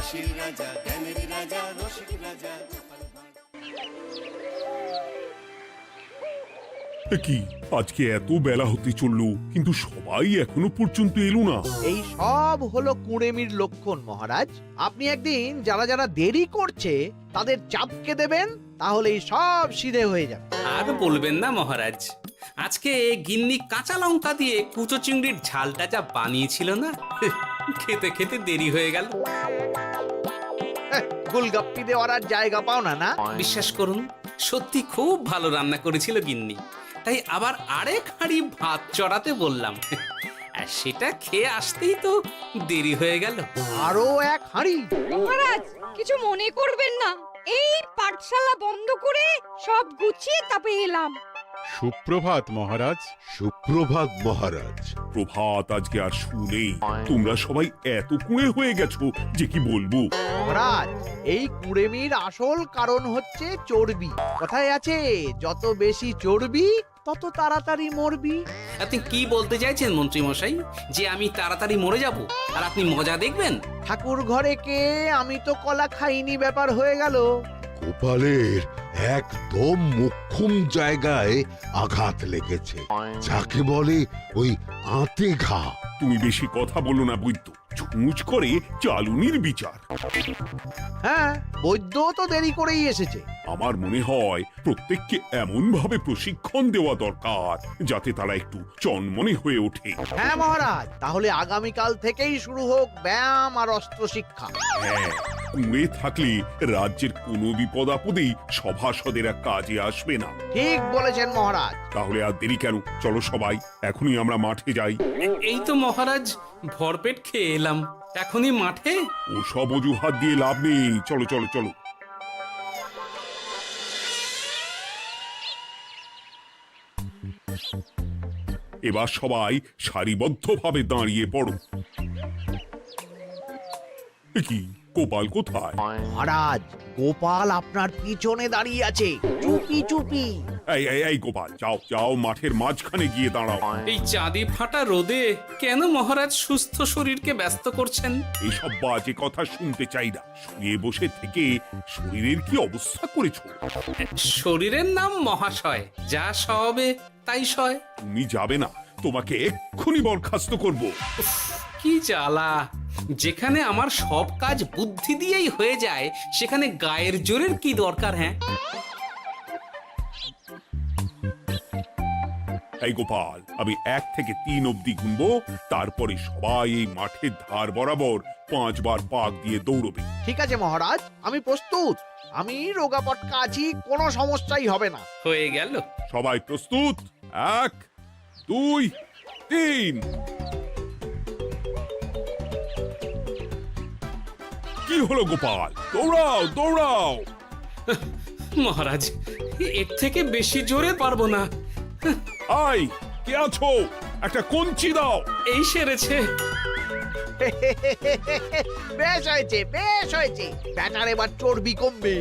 হাসির রাজা, জ্ঞানের রাজা, রসিক রাজা গোপাল ভাঁড়। কি আজকে এত বেলা হতে চললো, কিন্তু সবাই এখনো পর্যন্ত এলো না। এই সব হলো কুঁড়েমির লক্ষণ মহারাজ। আপনি একদিন যারা যারা দেরি করছে তাদের চাপকে দেবেন, তাহলেই সব সিধে হয়ে যাবে। আর বলবেন না মহারাজ, আজকে গিন্নি কাঁচা লঙ্কা দিয়ে কুচো চিংড়ির ঝালটা যা বানিয়েছিল না, খেতে খেতে দেরি হয়ে গেল। গোলগাপ্পি দেওয়ার আর জায়গা পাও না না? বিশ্বাস করুন, সত্যি খুব ভালো রান্না করেছিল গিন্নি, তাই আবার আরেক হাঁড়ি ভাত চড়াতে বললাম। আর সেটা খেয়ে আসতেই তো দেরি হয়ে গেল। আরো এক হাঁড়ি? মহারাজ কিছু মনে করবেন না, এই পাঠশালা বন্ধ করে সব গুছিয়ে তবে এলাম। সুপ্রভাত মহারাজ। সুপ্রভাত মহারাজ। প্রভাত আজকে আর শুনেই, তোমরা সবাই এত কুঁড়ে হয়ে গেছো যে কি বলবো। মহারাজ, এই কুঁড়েমির আসল কারণ হচ্ছে চর্বি। কথায় আছে, যত বেশি চর্বি তত তাড়াতাড়ি মরবি। আপনি কি বলতে চাইছেন মন্ত্রী মশাই, যে আমি তাড়াতাড়ি মরে যাব আর আপনি মজা দেখবেন? ঠাকুর ঘরে কে, আমি তো কলা খাইনি ব্যাপার হয়ে গেল। গোপালের একদম মোক্ষম জায়গায় আঘাত লেগেছে, যাকে বলে ওই আঁতে ঘা। তুমি বেশি কথা বলো না বৈদ্য, ছুঁচ করে চালুনির বিচার। হ্যাঁ, বৈদ্য তো দেরি করেই এসেছে। আমার মনে হয় প্রত্যেককে এমন ভাবে প্রশিক্ষণ দেওয়া দরকার যাতে তারা একটু চনমনে হয়ে ওঠে। হ্যাঁ মহারাজ, তাহলে আগামীকাল থেকেই শুরু হোক ব্যায়াম আর অস্ত্র শিক্ষা। হ্যাঁ, কুঁড়ে থাকলে রাজ্যের কোনো বিপদ আপদেই সভাসদেরা কাজে আসবে না। ঠিক বলেছেন মহারাজ। তাহলে আর দেরি কেন, চলো সবাই এখনই আমরা মাঠে যাই। এই তো মহারাজ ভরপেট খেয়ে এলাম, এখনই মাঠে? ও সব অজুহাত দিয়ে লাভ নেই, চলো চলো চলো। এবার সবাই সারিবদ্ধভাবে দাঁড়িয়ে পড়ো। এ কি, গোপাল কোথায়? মহারাজ, গোপাল আপনার পিছনে দাঁড়িয়ে আছে, চুপি চুপি। এই গোপাল, যাও যাও, মাঠের মাঝখানে গিয়ে দাঁড়াও। এই চাঁদি ফাটা রোদে কেন মহারাজ সুস্থ শরীরকে ব্যস্ত করছেন? এইসব বাজে কথা শুনতে চাই না। শুয়ে বসে থেকে শরীরের কি অবস্থা করেছো? শরীরের নাম মহাশয়, যা সবে তাই সয়। তুমি যাবে না, তোমাকে এক্ষুনি বরখাস্ত করব। কি জ্বালা! যেখানে আমার সব কাজ বুদ্ধি দিয়েই হয়ে যায়, সেখানে গায়ের জোরের কি দরকার? হ্যাঁ, এই গোপাল, আমি 1 থেকে 3 অব্দি গুনবো, তারপরে সবাই এই মাঠের ধার বরাবর 5 বার পাক দিয়ে দৌড়বে। ঠিক আছে মহারাজ, আমি প্রস্তুত। আমি রোগাপটকা আছি, কোনো সমস্যাই হবে না। হয়ে গেল। সবাই প্রস্তুত? 1, 2, 3। কি হলো গোপাল, দৌড়াও দৌড়াও। মহারাজ, এর থেকে বেশি জোরে পারবো না। আই, কে আছো? একটা কঞ্চি দাও। এই সেরেছে। বেশ হয়েছে, বেশ হয়েছে। ব্যাটার এবার চর্বি কমবে।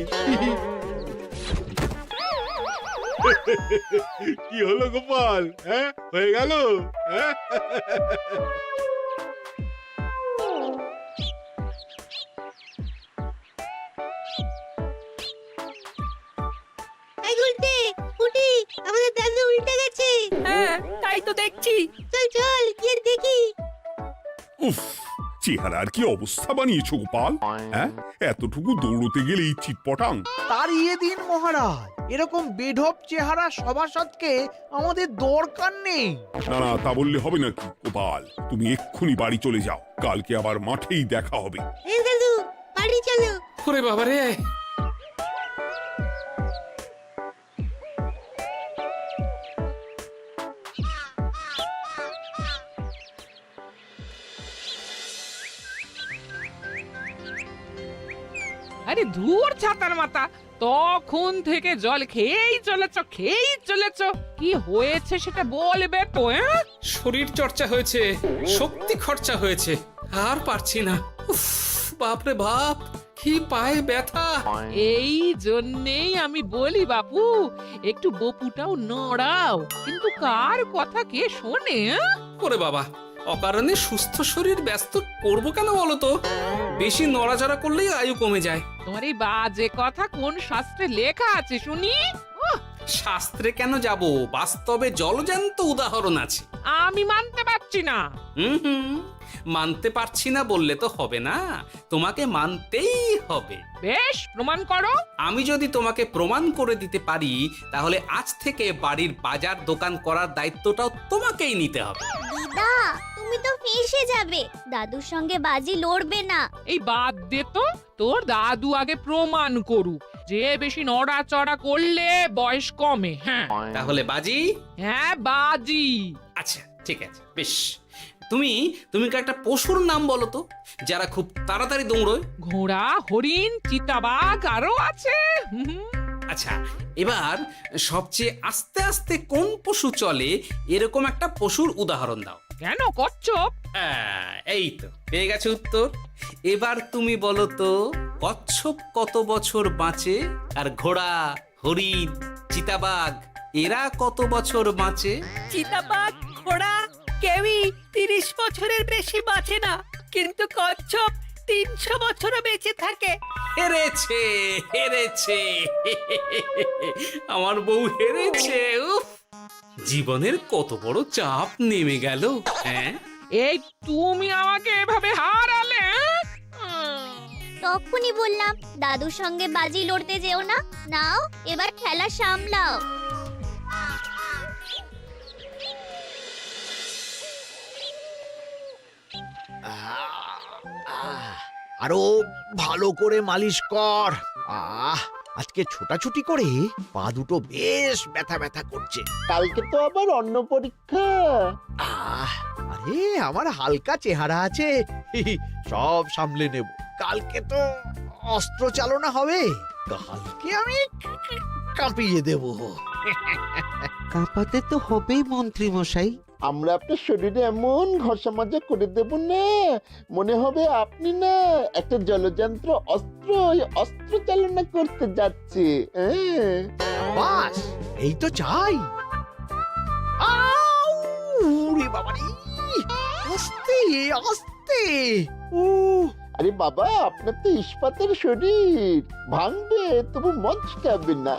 কি হলো গোপাল, হ্যাঁ হয়ে গেল? হ্যাঁ? এই উল্টে উঠি, আমাদের দাদু উল্টে গেছে। হ্যাঁ, তাই তো দেখছি। চল চল গিয়ে দেখি। উফ, চেহারার কি অবস্থা বানিয়েছো গোপাল, হ্যাঁ? এতটুকু দৌড়তে গেলেই চিটপটাং। তাড়িয়ে দিন মহারাজ, এরকম বেঢপ চেহারা সভাসদকে আমাদের দরকার নেই। না না, তা বললে হবে নাকি গোপাল, তুমি এক্ষুনি বাড়ি চলে যাও, কালকে আবার মাঠেই দেখা হবে। এই দাদু বাড়ি চলো। ওরে বাবারে! আরে ধুর ছাতার মাথা, তখন থেকে জল খেয়েই চলেছ। কি হয়েছে সেটা বলবে তো? শরীর চর্চা হয়েছে, শক্তি খরচা হয়েছে, আর পারছি না। উফ, বাপরে বাপ, কি পায়ে ব্যথা! এই জন্যেই আমি বলি বাপু, একটু বপুটাও নড়াও, কিন্তু কার কথা কে শোনে? ওরে বাবা, অকারণে সুস্থ শরীর ব্যস্ত করবো কেন বলো তো? বেশি নড়াচড়া করলেই আয়ু কমে যায়। তোমার এই বাজে কথা কোন শাস্ত্রে লেখা আছে শুনি? শাস্ত্রে কেন যাব, বাস্তবে জলজ্যান্ত উদাহরণ আছে। আমি মানতে পারছি না। হুম, মানতে পারছি না বললে তো হবে না, তোমাকে মানতেই হবে। বেশ, প্রমাণ করো। আমি যদি তোমাকে প্রমাণ করে দিতে পারি, তাহলে আজ থেকে বাড়ির বাজার দোকান করার দায়িত্বটাও তোমাকেই নিতে হবে। দিদা তুমি তো ফেঁসে যাবে, দাদুর সঙ্গে বাজি লড়বে না। এই বাদ দে তো, তোর দাদু আগে প্রমাণ করুক যে বেশি নড়াচড়া করলে বয়স কমে। হ্যাঁ তাহলে বাজি? হ্যাঁ বাজি। আচ্ছা ঠিক আছে, বেশ। তুমি তুমি একটা পশুর নাম বলো তো, যারা খুব তাড়াতাড়ি দৌড়য়। ঘোড়া, হরিণ, চিতাবাঘ আরো আছে। আচ্ছা, এবার সবচেয়ে আস্তে আস্তে কোন পশু চলে, এরকম একটা পশুর উদাহরণ দাও। কেন কচ্ছপ? এই তো পেয়ে গেছে উত্তর। এবার তুমি বলো তো, কচ্ছপ কত বছর বাঁচে, আর ঘোড়া, হরিণ, চিতাবাঘ এরা কত বছর বাঁচে? চিতাবাঘ, ঘোড়া কেউই 30 বছরের বেশি বাঁচে না, কিন্তু কচ্ছপ 300 বছরও বেঁচে থাকে। হেরেছে, হেরেছে, আমার বউ হেরেছে। উফ, জীবনের কত বড় চাপ নেমে গেল। হ্যাঁ, এই তুমি আমাকে এভাবে হারালে? তখনই বললাম দাদুর সঙ্গে বাজি লড়তে যেও না। নাও এবার খেলা সামলাও। আরো ভালো করে মালিশ কর। আজকে ছোটাছুটি করে পা দুটো বেশ ব্যথা ব্যথা করছে। কালকে তো আবার অন্য পরীক্ষা। আরে আমার হালকা চেহারা আছে, সব সামলে নেব। কালকে তো অস্ত্র চালনা হবে, কালকে আমি কাঁপিয়ে দেব। কাঁপাতে তো হবেই মন্ত্রী মশাই। আমরা আপনার শরীরে এমন ঘষা মাজা করে দেব না, মনে হবে আপনি না একটা জলযন্ত্র অস্ত্র অস্ত্র চালনা করতে যাচ্ছে। বাস এই তো চাই। ওরে বাবারে, আস্তে আস্তে। আরে বাবা, আপনার তো ইস্পাতের শরীর, ভাঙবে তবু মচকাবে না।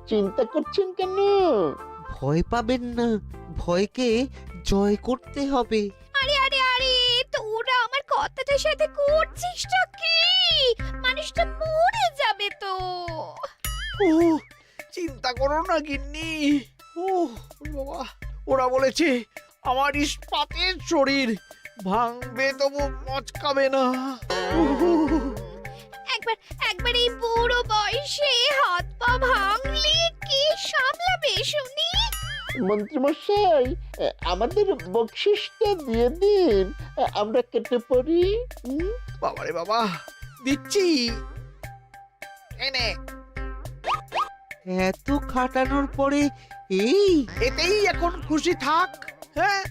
চিন্তা করছেন কেন? ভয় পাবেন না, ভয়কে জয় করতে হবে। আরে আরে আরে, তোরা আমার কথাটার সাথে করছিসটা কি? মানুষটা মরে যাবে তো। চিন্তা করো না গিন্নি। বাবা, ওরা বলেছে আমার ইস্পাতের শরীর, ভাঙবে তবু মচকাবে না। একবার এই বুড়ো বয়সে হাত পা ভাঙলে কি সামলাবে শুনি? মন্ত্রীমশাই, আমাদের বকশিসটা দিয়ে দিন, আমরা কেটে পড়ি। বাবারে বাবা, দিচ্ছি। এনে এত খাটানোর পরে এতেই এখন খুশি থাক। হ্যাঁ,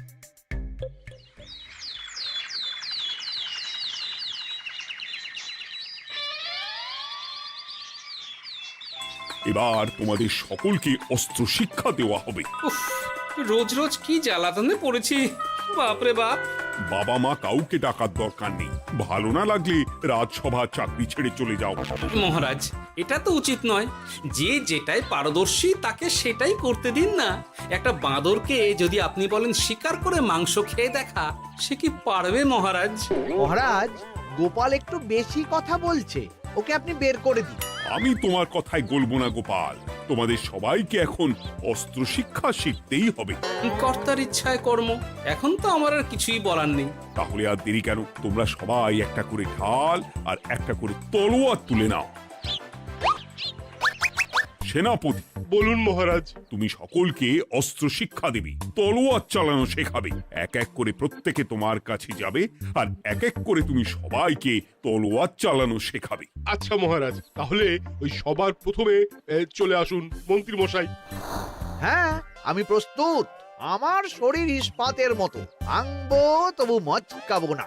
এবার তোমাদের সকলকে অস্ত্র শিক্ষা দেওয়া হবে। উফ, রোজ রোজ কি জ্বালাতনে পড়েছি, বাপরে বাপ। বাবা মা কাউকে ডাকার দরকার নেই, ভালো না লাগলে রাজসভা চাকরি ছেড়ে চলে যাও। মহারাজ, এটা তো উচিত নয়। যে যেটাই পারদর্শী তাকে সেটাই করতে দিন না। একটা বাঁদরকে যদি আপনি বলেন শিকার করে মাংস খেয়ে দেখা, সে কি পারবে মহারাজ? মহারাজ, গোপাল একটু বেশি কথা বলছে, ওকে আপনি বের করে দিন। আমি তোমার কথায় গলবো না গোপাল, তোমাদের সবাইকে এখন অস্ত্র শিক্ষা শিখতেই হবে। কর্তার ইচ্ছায় কর্ম, এখন তো আমার আর কিছুই বলার নেই। তাহলে আর দেরি কেন, তোমরা সবাই একটা করে ঢাল আর একটা করে তলোয়ার তুলে নাও। সেনাপতি, বলুন মহারাজ। তুমি সকলকে অস্ত্র শিক্ষা দেবে, তলোয়ার চালানো শেখাবে। এক এক করে প্রত্যেকে তোমার কাছে যাবে আর এক এক করে তুমি সবাইকে তলোয়ার চালানো শেখাবে। আচ্ছা মহারাজ, তাহলে ওই সবার প্রথমে চলে আসুন মন্ত্রী মশাই। হ্যাঁ, আমি প্রস্তুত। আমার শরীর ইস্পাতের মতো, ভাঙবো তবু মচকাবো না।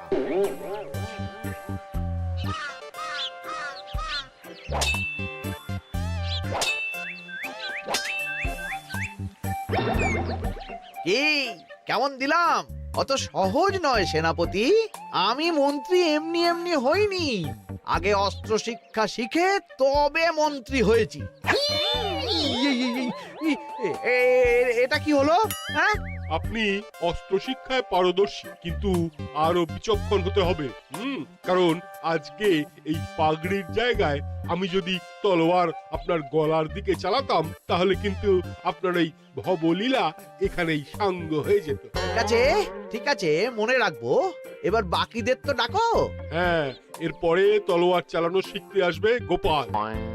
কি কেমন দিলাম? অত সহজ নয় সেনাপতি। আমি মন্ত্রী এমনি এমনি হইনি, আগে অস্ত্র শিক্ষা শিখে তবে মন্ত্রী হয়েছি। এটা কি হলো? হ্যাঁ, আপনি অস্ত্র শিক্ষায় পারদর্শী, কিন্তু আরো বিচক্ষণ হতে হবে। কারণ আজকে এই পাগড়ির জায়গায় আমি যদি তলোয়ার আপনার গলার দিকে চালাতাম, তাহলে কিন্তু আপনার এই ভবলীলা এখানেই সাঙ্গ হয়ে যেত। ঠিক আছে, ঠিক আছে, মনে রাখবো। এবার বাকিদের তো ডাকো। হ্যাঁ, এরপরে তলোয়ার চালানো শিখতে আসবে গোপাল।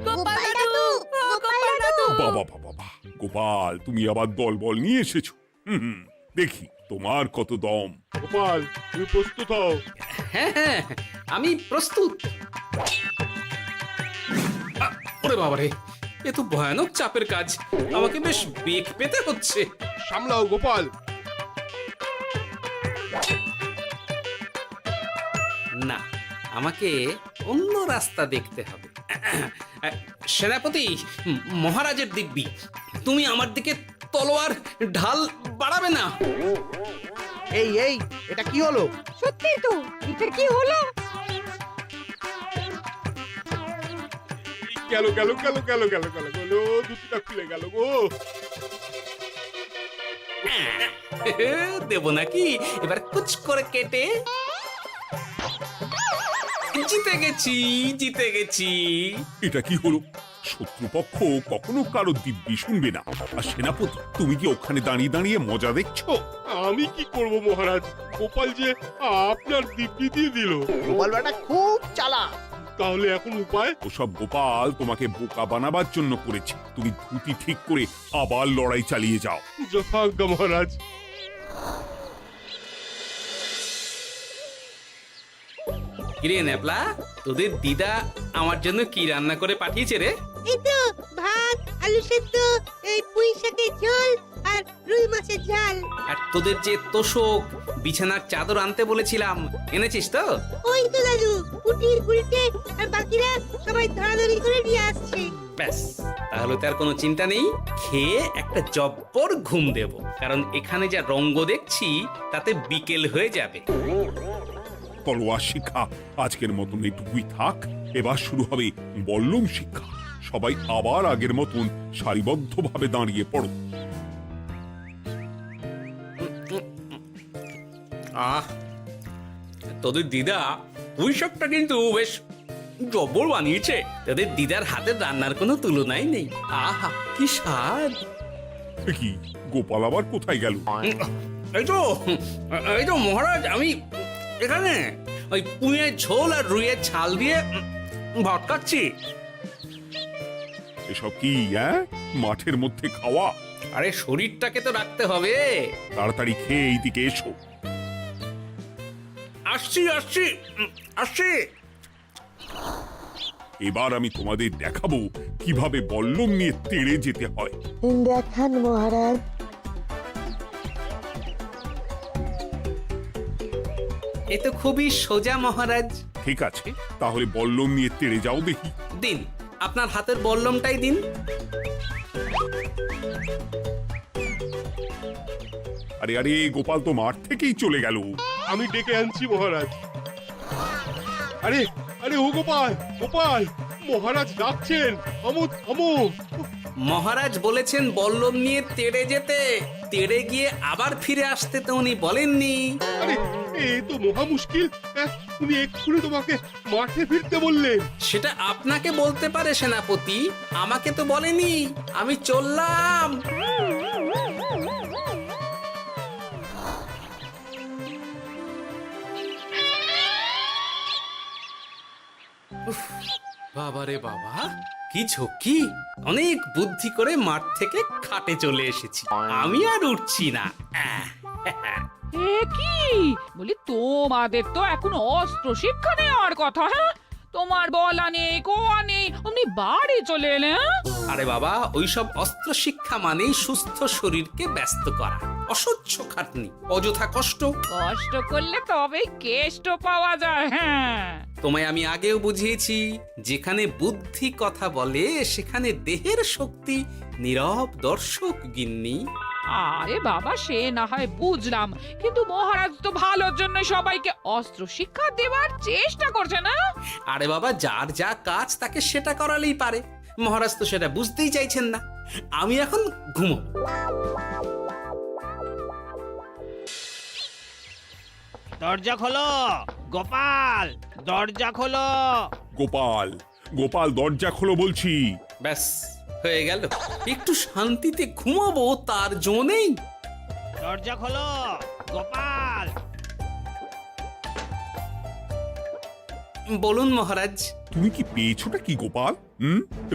গোপাল দাদু, গোপাল দাদু। বাবা বাবা বাবা, গোপাল তুমি আবার দল বল নিয়ে এসেছো। দেখি তোমার কত দম। গোপাল, তুমি প্রস্তুত হও। হ্যাঁ হ্যাঁ, আমি প্রস্তুত। ওরে বাবারে, এ তো ভয়ানক চাপের কাজ, আমাকে বেশ বেগ পেতে হচ্ছে। সামলাও গোপাল। না, আমাকে অন্য রাস্তা দেখতে হবে। সেনাপতি, মহারাজের দিব্যি, তুমি আমার দিকে তলোয়ার ঢাল বাড়াবে না। এই এই, এটা কি হলো? সত্যি তো, এটা কি হলো? গেল গেল গেল গেল গেল গেল গেল, দুটিটা খুলে গেল গো। দেব নাকি এবার কুচ করে কেটে? জিতে গেছি, জিতে গেছি। এটা কি হলো? শত্রুপক্ষ কখনো কারো দিব্যি শুনবে না। আর সেনাপতি, তুমি কি ওখানে দাঁড়িয়ে দাঁড়িয়ে মজা দেখছো? আমি কি করব মহারাজ, গোপাল যে আপনার দিব্যি দিয়ে দিল। গোপাল বেটা খুব চালাক। তাহলে এখন উপায়? ওসব গোপাল তোমাকে বোকা বানাবার জন্য করেছে। তুমি ধুতি ঠিক করে আবার লড়াই চালিয়ে যাও। যথাজ্ঞা মহারাজ। কিরে ন্যাপলা, তোদের দিদা আমার জন্য কি রান্না করে পাঠিয়েছে রে? এই তো ভাত, আলু সেদ্ধ, এই পুঁই শাকের ঝোল আর রুই মাছের ঝাল। আর তোদের যে তোষক, বিছানার চাদর আনতে বলেছিলাম, এনেছিস তো? ওই তো দাদু, পুটির গুলটে আর বাকিরা সবাই ধরাধরি করে নিয়ে আসছে। ব্যাস, তাহলে তার কোনো চিন্তা নেই। খেয়ে একটা জব্বর ঘুম দেব, কারণ এখানে যা রঙ্গ দেখছি তাতে বিকেল হয়ে যাবে। তলোয়ার শিক্ষা আজকের মতন এইটুকুই থাক। এবার শুরু হবে বল্লম শিক্ষা। সবাই আবার আগের মতন সারিবদ্ধভাবে দাঁড়িয়ে পড়ো। আহ, তোদের দিদা পুঁই শাকটা কিন্তু বেশ জব্বর বানিয়েছে। তোদের দিদার হাতের রান্নার কোনো তুলনাই নেই। আহা, কি স্বাদ! এ কি, গোপাল আবার কোথায় গেল? এই তো মহারাজ, আমি এখানে ওই পুঁইয়ের ঝোল আর রুইয়ের ছাল দিয়ে ভাত খাচ্ছি। এসব কি মাঠের মধ্যে খাওয়া? আরে শরীরটাকে তো রাখতে হবে। তাড়াতাড়ি খেয়ে এইদিকে এসো। আসছি আসছি আসছি। এবার আমি তোমাদের দেখাবো কিভাবে বল্লম নিয়ে তেড়ে যেতে হয়। দেখান মহারাজ। এ তো খুবই সোজা মহারাজ। ঠিক আছে, তাহলে বল্লম নিয়ে তেড়ে যাও দেখি। দিন, আপনার হাতের বল্লমটাই দিন। আরে আরে, গোপাল তো মাঠ থেকেই চলে গেল। আমি ডেকে আনছি মহারাজ। আরে আরে, ও গোপাল, গোপাল, মহারাজ ডাকছেন, থামো থামো। মহারাজ বলেছেন বল্লম নিয়ে তেড়ে যেতে, তেড়ে গিয়ে আবার ফিরে আসতে তো উনি বলেননি। আরে, এ তো মহা মুশকিল। উনি এক্ষুনি তোমাকে মাঠে ফিরতে বললেন। সেটা আপনাকে বলতে পারে সেনাপতি, আমাকে তো বলেনি। আমি চললাম। বাবারে বাবা, কি ঝক্কি! অনেক বুদ্ধি করে মাঠ থেকে খাটে চলে এসেছি। আমি আর উঠছি না। এ কি বলি, তোমাদের তো এখন অস্ত্র শিক্ষা নেওয়ার কথা। হ্যাঁ, তোমার বলা নেই, কোয়া নেই, অমনি বাড়ি চলে এলে। আরে বাবা, ওইসব অস্ত্র শিক্ষা মানেই সুস্থ শরীরকে ব্যস্ত করা, অসহ্য খাটনি, অযথা কষ্ট। কষ্ট করলে তবেই কেষ্ট পাওয়া যায়। হ্যাঁ, তোমায় আমি আগেও বুঝিয়েছি, যেখানে বুদ্ধি কথা বলে সেখানে দেহের শক্তি নীরব দর্শক গিন্নি। আরে বাবা, সে না হয় বুঝলাম, কিন্তু মহারাজ তো ভালোর জন্য সবাইকে অস্ত্র শিক্ষা দেওয়ার চেষ্টা করছে না? আরে বাবা, যার যা কাজ তাকে সেটা করালেই পারে। মহারাজ তো সেটা বুঝতেই চাইছেন না। আমি এখন ঘুমো। দরজা খোলো গোপাল, দরজা খোলো। গোপাল, গোপাল দরজা খোলো বলছি। ব্যাস হয়ে গেল। একটু শান্তিতে ঘুমাবো তার জো নেই। দরজা খোলো গোপাল। বলুন মহারাজ। তুমি কি পেয়েছোটা কি গোপাল?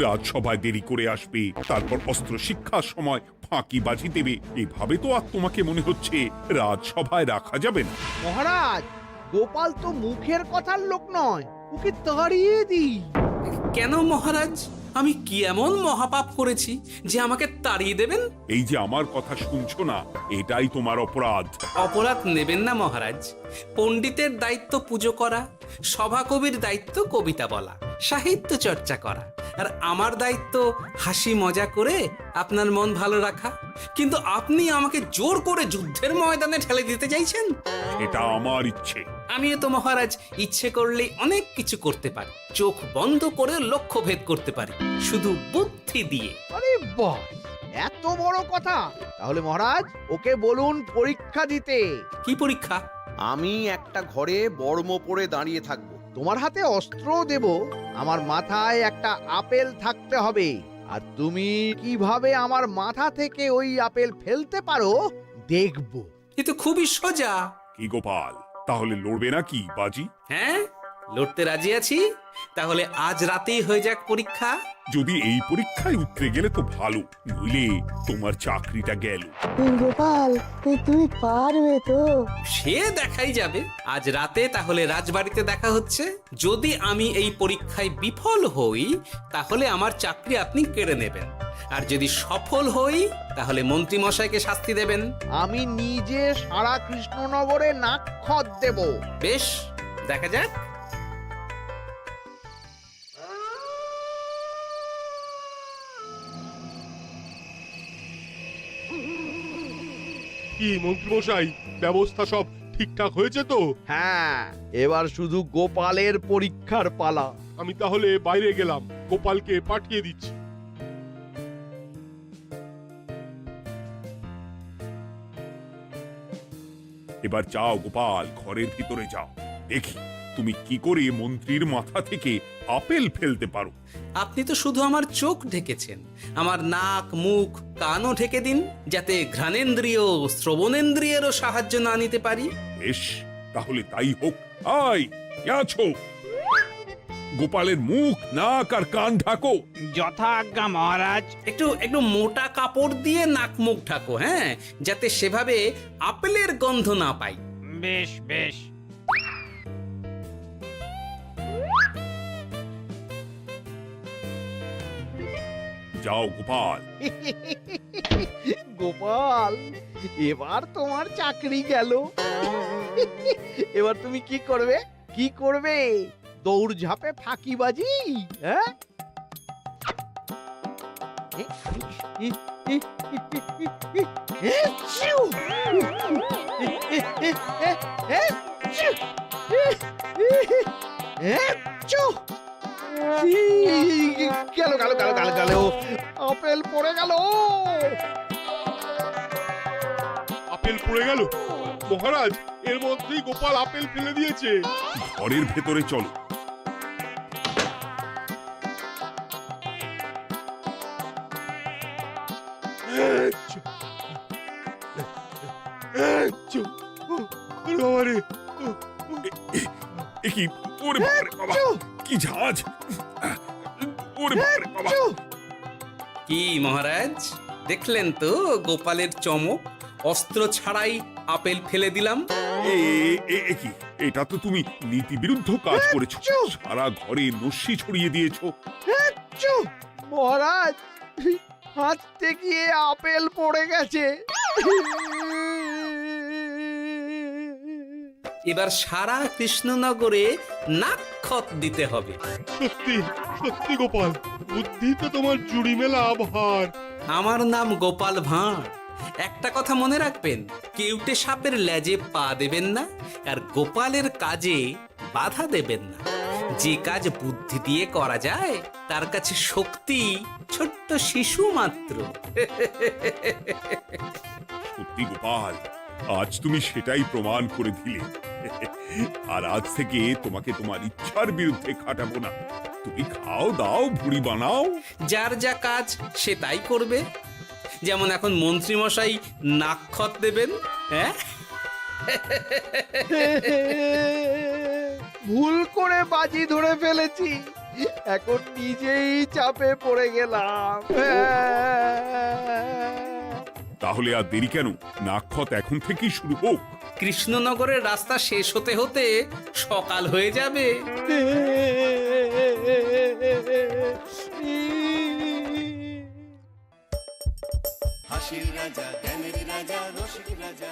রাজসভায় দেরি করে আসবে, তারপর অস্ত্র শিক্ষার সময় ফাঁকিবাজি দেবে, এভাবে তো আর তোমাকে মনে হচ্ছে রাজসভায় রাখা যাবে না। মহারাজ, গোপাল তো মুখের কথার লোক নয়, ওকে তাড়িয়ে দিই। কেন মহারাজ? আমি কি এমন মহাপাপ করেছি যে আমাকে তাড়িয়ে দেবেন? এই যে আমার কথা শুনছো না, এটাই তোমার অপরাধ। অপরাধ নেবেন না মহারাজ। পণ্ডিতের দায়িত্ব পুজো করা, সভাকবির দায়িত্ব কবিতা বলা, সাহিত্য চর্চা করা, আর আমার দায়িত্ব হাসি মজা করে আপনার মন ভালো রাখা। কিন্তু আপনি আমাকে জোর করে যুদ্ধের ময়দানে ঠেলে দিতে চাইছেন। এটা আমার ইচ্ছে। আমিও তো মহারাজ ইচ্ছে করলেই অনেক কিছু করতে পারি। চোখ বন্ধ করে লক্ষ্য ভেদ করতে পারি, শুধু বুদ্ধি দিয়ে। আরে বাহ, এত বড় কথা! তাহলে মহারাজ, ওকে বলুন পরীক্ষা দিতে। কি পরীক্ষা? আমি একটা ঘরে বর্ম পরে দাঁড়িয়ে থাকবো। তোমার হাতে অস্ত্র দেব, আমার মাথায় একটা আপেল থাকতে হবে, আর তুমি কিভাবে আমার মাথা থেকে ওই আপেল ফেলতে পারো দেখব। এ তো খুবই সোজা। কি গোপাল, তাহলে লড়বে নাকি বাজি? হ্যাঁ, লড়তে রাজি আছি। তাহলে আজ রাতেই হয়ে যাক পরীক্ষা। যদি এই পরীক্ষায় উতরে গেলে তো ভালো, নইলে তোমার চাকরিটা গেল। গোপাল, তুমি পারবে তো? সে দেখাই যাবে। আজ রাতে তাহলে রাজবাড়িতে দেখা হচ্ছে। যদি আমি এই পরীক্ষায় বিফল হই, তাহলে আমার চাকরি আপনি কেড়ে নেবেন, আর যদি সফল হই তাহলে মন্ত্রী মশাইকে শাস্তি দেবেন। আমি নিজে সারা কৃষ্ণনগরে নাক্ষত দেব। বেশ, দেখা যাক। কি মন্ত্রীমশাই, ব্যবস্থা সব ঠিকঠাক হয়েছে তো? হ্যাঁ, এবার শুধু গোপালের পরীক্ষার পালা। আমি তাহলে বাইরে গেলাম, গোপালকে পাঠিয়ে দিচ্ছি। এবার যাও গোপাল, ঘরের ভিতরে যাও, দেখি তুমি কি করে মন্ত্রীর মাথা থেকে আপেল ফেলতে পারো। আপনি তো শুধু আমার চোখ ঢেকেছেন, আমার নাক, মুখ, কানও ঢেকে দিন, যাতে ঘ্রাণেন্দ্রিয়, শ্রবণেন্দ্রিয়েরও সাহায্য না নিতে পারি। বেশ, তাহলে তাই হোক। আয়, কে আছো? গোপালের মুখ, নাক আর কান ঢাকো। যথা আজ্ঞা মহারাজ। একটু একটু মোটা কাপড় দিয়ে নাক মুখ ঢাকো, হ্যাঁ, যাতে সেভাবে আপেলের গন্ধ না পাই। বেশ বেশ। যাও গোপাল। গোপাল, এবার তোমার চাকরি গেল। এবার তুমি কি করবে? কি করবে? দৌড় ঝাঁপে ফাঁকিবাজি? হ্যাঁ? গেল গেল গেল গেল গেল, আপেল পড়ে গেল। আপেল পড়ে গেল? মহারাজ, এর মধ্যেই গোপাল আপেল ফেলে দিয়েছে। ঘরের ভেতরে চলো। কি ওরে বাবারে বাবা, কি ঝাঁজ! ওরে বাবারে বাবা। কি মহারাজ, দেখলেন তো গোপালের চমক? অস্ত্র ছাড়াই আপেল ফেলে দিলাম। কি, এটা তো তুমি নীতি বিরুদ্ধ কাজ করেছো। সারা ঘরে নস্যি ছড়িয়ে দিয়েছো। মহারাজ, হাঁটতে গিয়ে আপেল পড়ে গেছে। এবার সারা কৃষ্ণনগরে নাক্ষত দিতে হবে। সত্যি সত্যি গোপাল, বুদ্ধিতে তোমার জুড়ি মেলা ভার। আমার নাম গোপাল ভাঁড়, একটা কথা মনে রাখবেন, কেউটে সাপের লেজে পা দেবেন না, আর গোপালের কাজে বাধা দেবেন না। যে কাজ বুদ্ধি দিয়ে করা যায় তার কাছে শক্তি ছোট্ট শিশু মাত্র। সত্যি গোপাল, আজ তুমি সেটাই প্রমাণ করে দিলে। আর আজ থেকে তোমাকে তোমার ইচ্ছার বিরুদ্ধে খাটাবো না। তুমি খাও দাও, ভুড়ি বানাও। যার যা কাজ সে তাই করবে। যেমন এখন মন্ত্রী মশাই নাক্ষত দেবেন, হ্যাঁ? ভুল করে বাজি ধরে ফেলেছি, এখন নিজেই চাপে পড়ে গেলাম। তাহলে আর দেরি কেন? নাক্ষত এখন থেকেই শুরু হোক। কৃষ্ণনগরের রাস্তা শেষ হতে হতে সকাল হয়ে যাবে। হাসির রাজা জ্ঞানের রাজা রসিক রাজা